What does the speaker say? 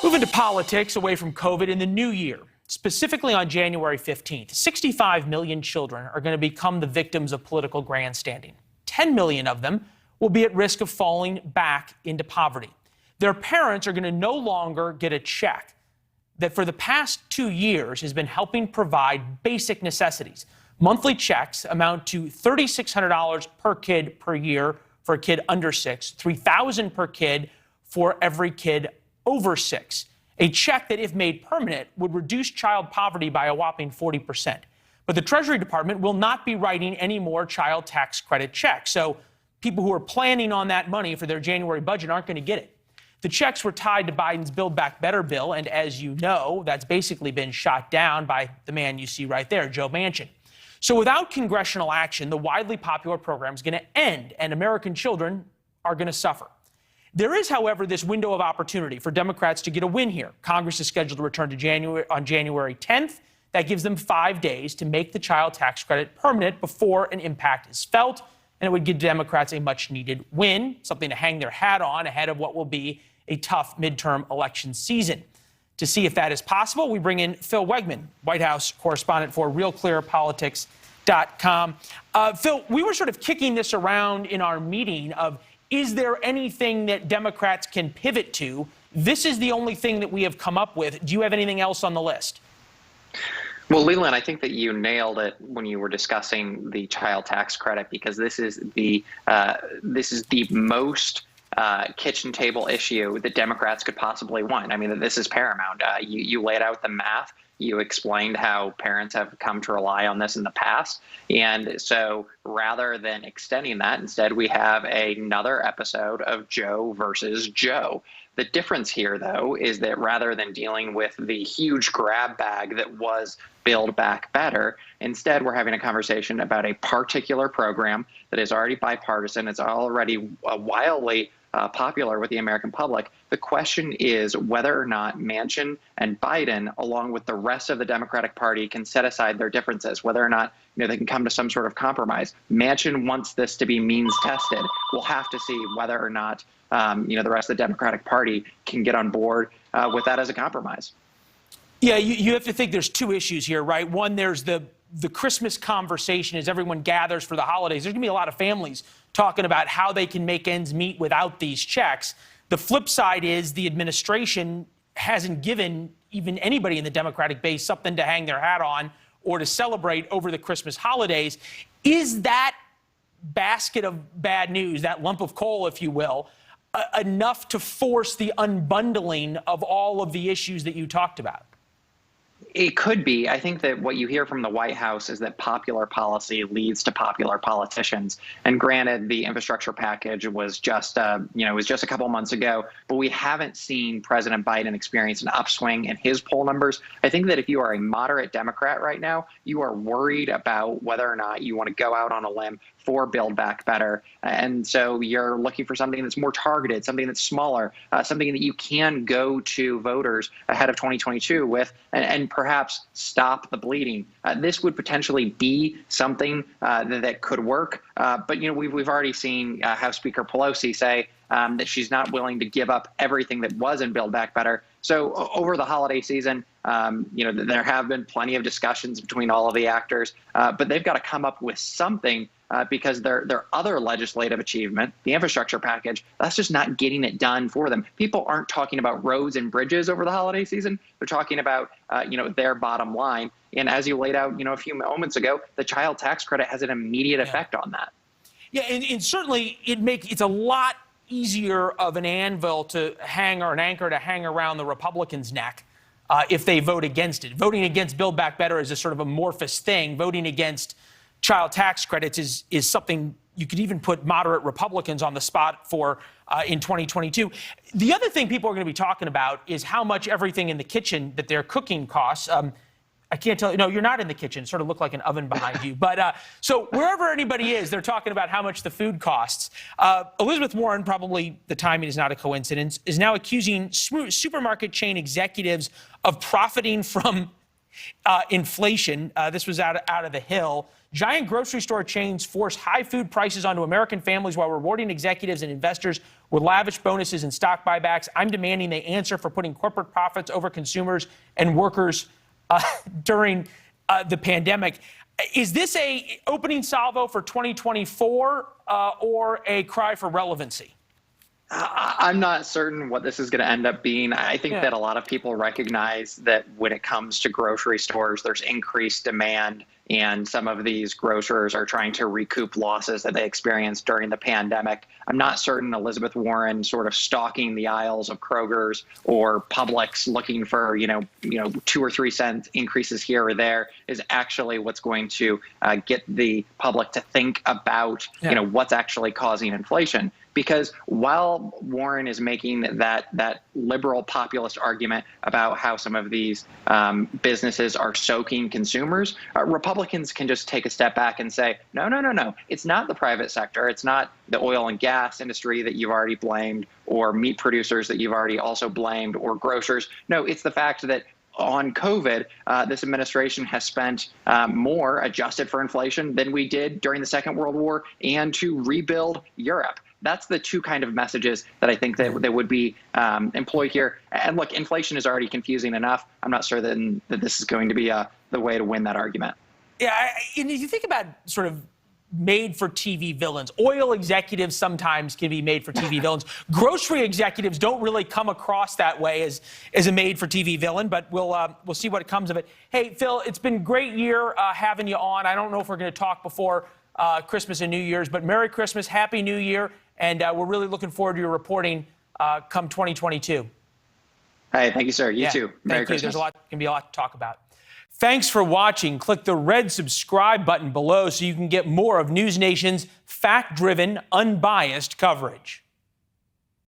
Moving to politics, away from COVID, in the new year, specifically on January 15th, 65 million children are going to become the victims of political grandstanding. 10 million of them will be at risk of falling back into poverty. Their parents are going to no longer get a check that for the past 2 years has been helping provide basic necessities. Monthly checks amount to $3,600 per kid per year for a kid under 6, $3,000 per kid for every kid over 6. A check that, if made permanent, would reduce child poverty by a whopping 40%. But the Treasury Department will not be writing any more child tax credit checks. So people who are planning on that money for their January budget aren't going to get it. The checks were tied to Biden's Build Back Better bill. And as you know, that's basically been shot down by the man you see right there, Joe Manchin. So without congressional action, the widely popular program is going to end and American children are going to suffer. There is, however, this window of opportunity for Democrats to get a win here. Congress is scheduled to return to on January 10th. That gives them 5 days to make the child tax credit permanent before an impact is felt. And it would give Democrats a much-needed win, something to hang their hat on ahead of what will be a tough midterm election season. To see if that is possible, we bring in Phil Wegman, White House correspondent for RealClearPolitics.com. Phil, we were sort of kicking this around in our meeting of, is there anything that Democrats can pivot to? This is the only thing that we have come up with. Do you have anything else on the list? Well, Leland, I think that you nailed it when you were discussing the child tax credit, because this is the most kitchen table issue that Democrats could possibly want. I mean, this is paramount. You laid out the math. You explained how parents have come to rely on this in the past. And so rather than extending that, instead we have another episode of Joe versus Joe. The difference here, though, is that rather than dealing with the huge grab bag that was Build Back Better, instead we're having a conversation about a particular program that is already bipartisan. It's already wildly popular with the American public. The question is whether or not Manchin and Biden, along with the rest of the Democratic Party, can set aside their differences, whether or not they can come to some sort of compromise. Manchin wants this to be means tested. We'll have to see whether or not the rest of the Democratic Party can get on board with that as a compromise. Yeah, you have to think there's two issues here, right? One, there's the Christmas conversation as everyone gathers for the holidays. There's going to be a lot of families talking about how they can make ends meet without these checks. The flip side is the administration hasn't given even anybody in the Democratic base something to hang their hat on or to celebrate over the Christmas holidays. Is that basket of bad news, that lump of coal, if you will, enough to force the unbundling of all of the issues that you talked about? It could be. I think that what you hear from the White House is that popular policy leads to popular politicians. And granted, the infrastructure package was just, a couple months ago, but we haven't seen President Biden experience an upswing in his poll numbers. I think that if you are a moderate Democrat right now, you are worried about whether or not you want to go out on a limb for Build Back Better. And so you're looking for something that's more targeted, something that's smaller, something that you can go to voters ahead of 2022 with and perhaps stop the bleeding. This would potentially be something that could work. But we've already seen House Speaker Pelosi say that she's not willing to give up everything that was in Build Back Better. So over the holiday season, there have been plenty of discussions between all of the actors, but they've got to come up with something because their other legislative achievement, the infrastructure package, that's just not getting it done for them. People aren't talking about roads and bridges over the holiday season. They're talking about, their bottom line. And as you laid out, a few moments ago, the child tax credit has an immediate effect on that. Yeah, and certainly it's a lot easier of an anvil to hang or an anchor to hang around the Republicans' neck if they vote against it. Voting against Build Back Better is a sort of amorphous thing. Voting against child tax credits is something you could even put moderate Republicans on the spot for in 2022. The other thing people are going to be talking about is how much everything in the kitchen that they're cooking costs. I can't tell you. No, you're not in the kitchen. It sort of look like an oven behind you. But so wherever anybody is, they're talking about how much the food costs. Elizabeth Warren, probably the timing is not a coincidence, is now accusing supermarket chain executives of profiting from inflation. This was out of the Hill. Giant grocery store chains force high food prices onto American families while rewarding executives and investors with lavish bonuses and stock buybacks. I'm demanding they answer for putting corporate profits over consumers and workers during the pandemic. Is this a opening salvo for 2024 or a cry for relevancy? I'm not certain what this is going to end up being. I think that a lot of people recognize that when it comes to grocery stores, there's increased demand, and some of these grocers are trying to recoup losses that they experienced during the pandemic. I'm not certain Elizabeth Warren sort of stalking the aisles of Kroger's or Publix looking for, 2 or 3 cent increases here or there is actually what's going to get the public to think about, what's actually causing inflation. Because while Warren is making that liberal populist argument about how some of these businesses are soaking consumers, Republicans can just take a step back and say, no. It's not the private sector. It's not the oil and gas industry that you've already blamed, or meat producers that you've already also blamed, or grocers. No, it's the fact that on COVID, this administration has spent more adjusted for inflation than we did during the Second World War and to rebuild Europe. That's the two kind of messages that I think that would be employed here. And look, inflation is already confusing enough. I'm not sure that this is going to be the way to win that argument. Yeah, and if you think about sort of made-for-TV villains, oil executives sometimes can be made-for-TV villains. Grocery executives don't really come across that way as a made-for-TV villain, but we'll see what comes of it. Hey, Phil, it's been a great year having you on. I don't know if we're going to talk before Christmas and New Year's, but Merry Christmas, Happy New Year, and we're really looking forward to your reporting come 2022. Hey, thank you, sir. You too. Merry Christmas. There's going to be a lot to talk about. Thanks for watching. Click the red subscribe button below so you can get more of NewsNation's fact-driven, unbiased coverage.